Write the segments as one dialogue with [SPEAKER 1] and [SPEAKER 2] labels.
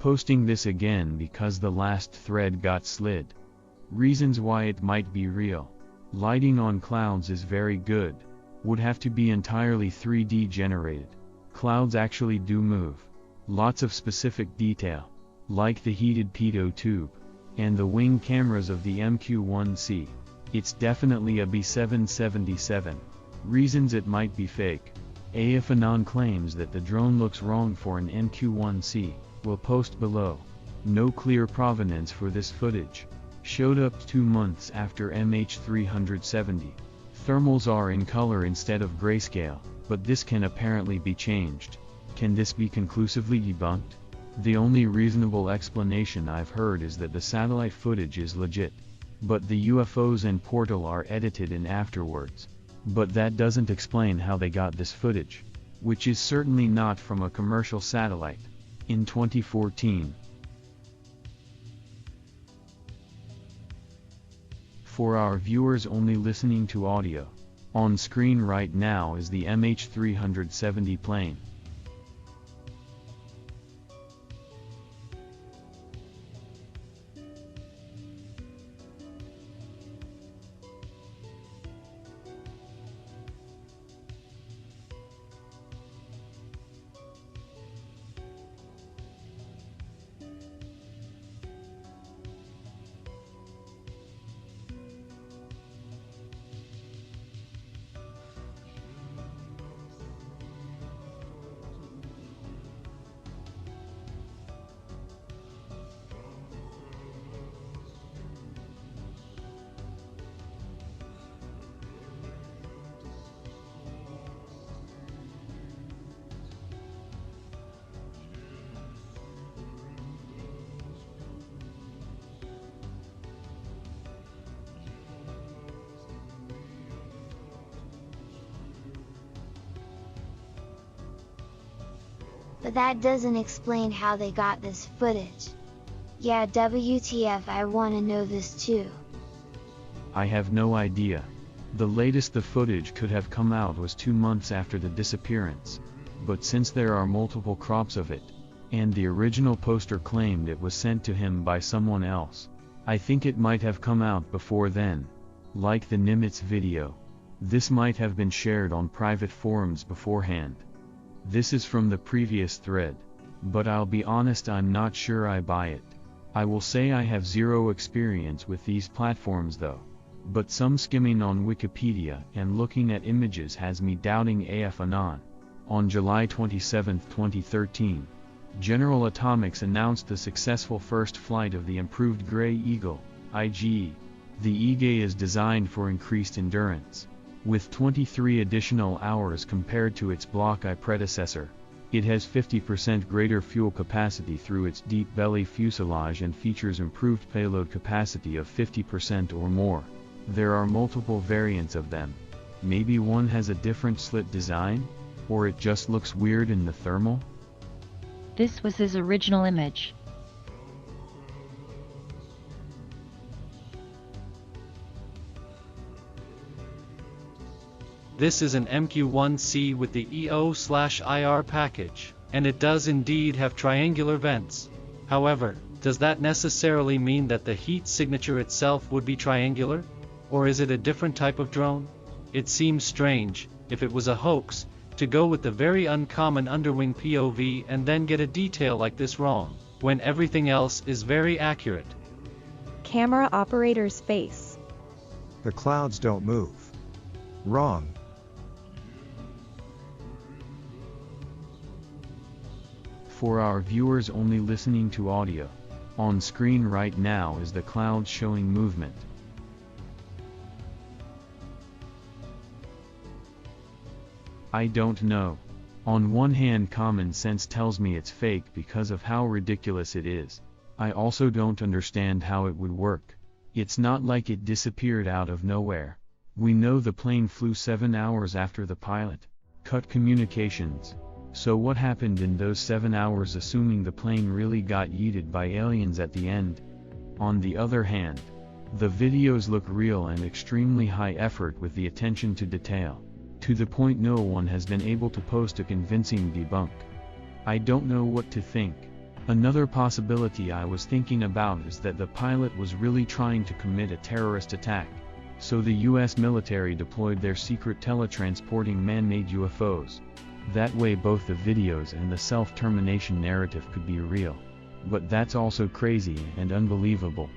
[SPEAKER 1] Posting this again because the last thread got slid. Reasons why it might be real. Lighting on clouds is very good. Would have to be entirely 3D generated. Clouds actually do move. Lots of specific detail, like the heated pitot tube, and the wing cameras of the MQ-1C. It's definitely a B777. Reasons it might be fake. AF Anon claims that the drone looks wrong for an MQ-1C. Will post below. No clear provenance for this footage. Showed up 2 months after MH370. Thermals are in color instead of grayscale, but this can apparently be changed. Can this be conclusively debunked? The only reasonable explanation I've heard is that the satellite footage is legit. But the UFOs and portal are edited in afterwards. But that doesn't explain how they got this footage. Which is certainly not from a commercial satellite. In 2014. For our viewers only listening to audio, on screen right now is the MH370 plane.
[SPEAKER 2] But that doesn't explain how they got this footage. Yeah, WTF, I wanna know this too.
[SPEAKER 1] I have no idea. The latest the footage could have come out was 2 months after the disappearance. But since there are multiple crops of it, and the original poster claimed it was sent to him by someone else, I think it might have come out before then. Like the Nimitz video. This might have been shared on private forums beforehand. This is from the previous thread. But I'll be honest, I'm not sure I buy it. I will say I have zero experience with these platforms though. But some skimming on Wikipedia and looking at images has me doubting AF Anon. On July 27, 2013, General Atomics announced the successful first flight of the improved Grey Eagle, IGE. The Eagle is designed for increased endurance. With 23 additional hours compared to its Block I predecessor, it has 50% greater fuel capacity through its deep belly fuselage and features improved payload capacity of 50% or more. There are multiple variants of them. Maybe one has a different slit design? Or it just looks weird in the thermal?
[SPEAKER 3] This was his original image.
[SPEAKER 4] This is an MQ-1C with the EO/IR package, and it does indeed have triangular vents. However, does that necessarily mean that the heat signature itself would be triangular? Or is it a different type of drone? It seems strange, if it was a hoax, to go with the very uncommon underwing POV and then get a detail like this wrong, when everything else is very accurate.
[SPEAKER 5] Camera operator's face.
[SPEAKER 6] The clouds don't move. Wrong.
[SPEAKER 1] For our viewers only listening to audio, on screen right now is the clouds showing movement. I don't know. On one hand, common sense tells me it's fake because of how ridiculous it is. I also don't understand how it would work. It's not like it disappeared out of nowhere. We know the plane flew 7 hours after the pilot cut communications. So what happened in those 7 hours, assuming the plane really got yeeted by aliens at the end? On the other hand, the videos look real and extremely high effort with the attention to detail, to the point no one has been able to post a convincing debunk. I don't know what to think. Another possibility I was thinking about is that the pilot was really trying to commit a terrorist attack, so the US military deployed their secret teletransporting man-made UFOs. That way both the videos and the self-termination narrative could be real. But that's also crazy and unbelievable.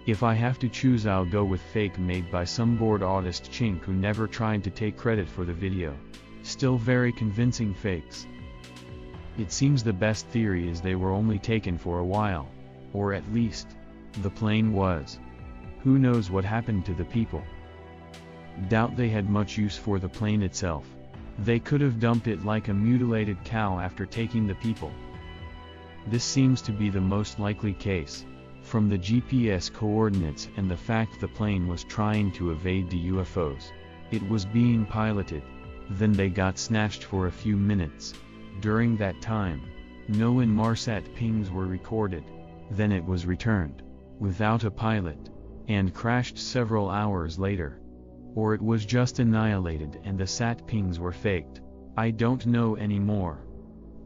[SPEAKER 1] If I have to choose, I'll go with fake, made by some bored artist chink who never tried to take credit for the video. Still very convincing fakes. It seems the best theory is they were only taken for a while. Or at least, the plane was. Who knows what happened to the people? Doubt they had much use for the plane itself. They could have dumped it like a mutilated cow after taking the people. This seems to be the most likely case, from the GPS coordinates and the fact the plane was trying to evade the UFOs. It was being piloted, then they got snatched for a few minutes. During that time, no Inmarsat pings were recorded, then it was returned, without a pilot, and crashed several hours later. Or it was just annihilated and the sat pings were faked. I don't know anymore.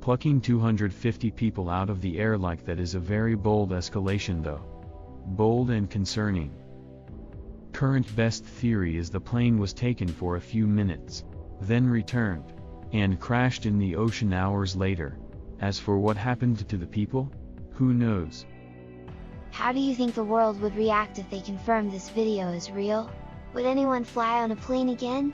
[SPEAKER 1] Plucking 250 people out of the air like that is a very bold escalation though. Bold and concerning. Current best theory is the plane was taken for a few minutes, then returned, and crashed in the ocean hours later. As for what happened to the people, who knows?
[SPEAKER 2] How do you think the world would react if they confirmed this video is real? Would anyone fly on a plane again?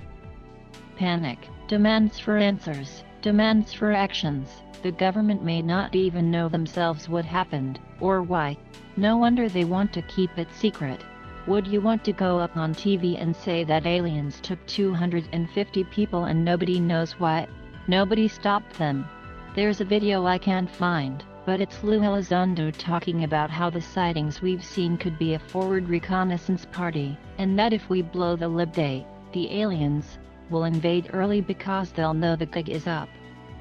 [SPEAKER 3] Panic, demands for answers, demands for actions. The government may not even know themselves what happened, or why. No wonder they want to keep it secret. Would you want to go up on TV and say that aliens took 250 people and nobody knows why? Nobody stopped them. There's a video I can't find, but it's Lou Elizondo talking about how the sightings we've seen could be a forward reconnaissance party, and that if we blow the Libday, the aliens will invade early because they'll know the gig is up.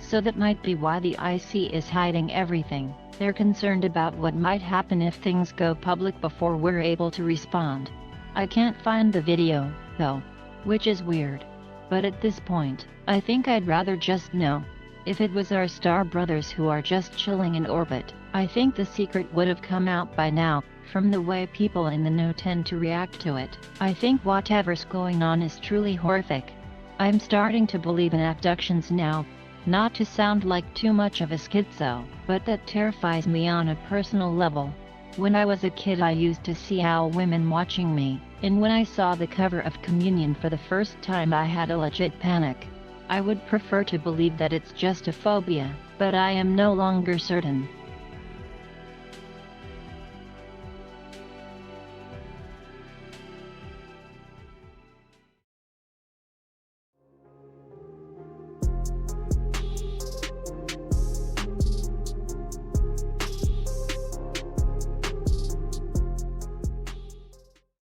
[SPEAKER 3] So that might be why the IC is hiding everything. They're concerned about what might happen if things go public before we're able to respond. I can't find the video, though, which is weird. But at this point, I think I'd rather just know. If it was our star brothers who are just chilling in orbit, I think the secret would have come out by now, from the way people in the know tend to react to it. I think whatever's going on is truly horrific. I'm starting to believe in abductions now. Not to sound like too much of a schizo, but that terrifies me on a personal level. When I was a kid I used to see owl women watching me, and when I saw the cover of Communion for the first time I had a legit panic. I would prefer to believe that it's just a phobia, but I am no longer certain.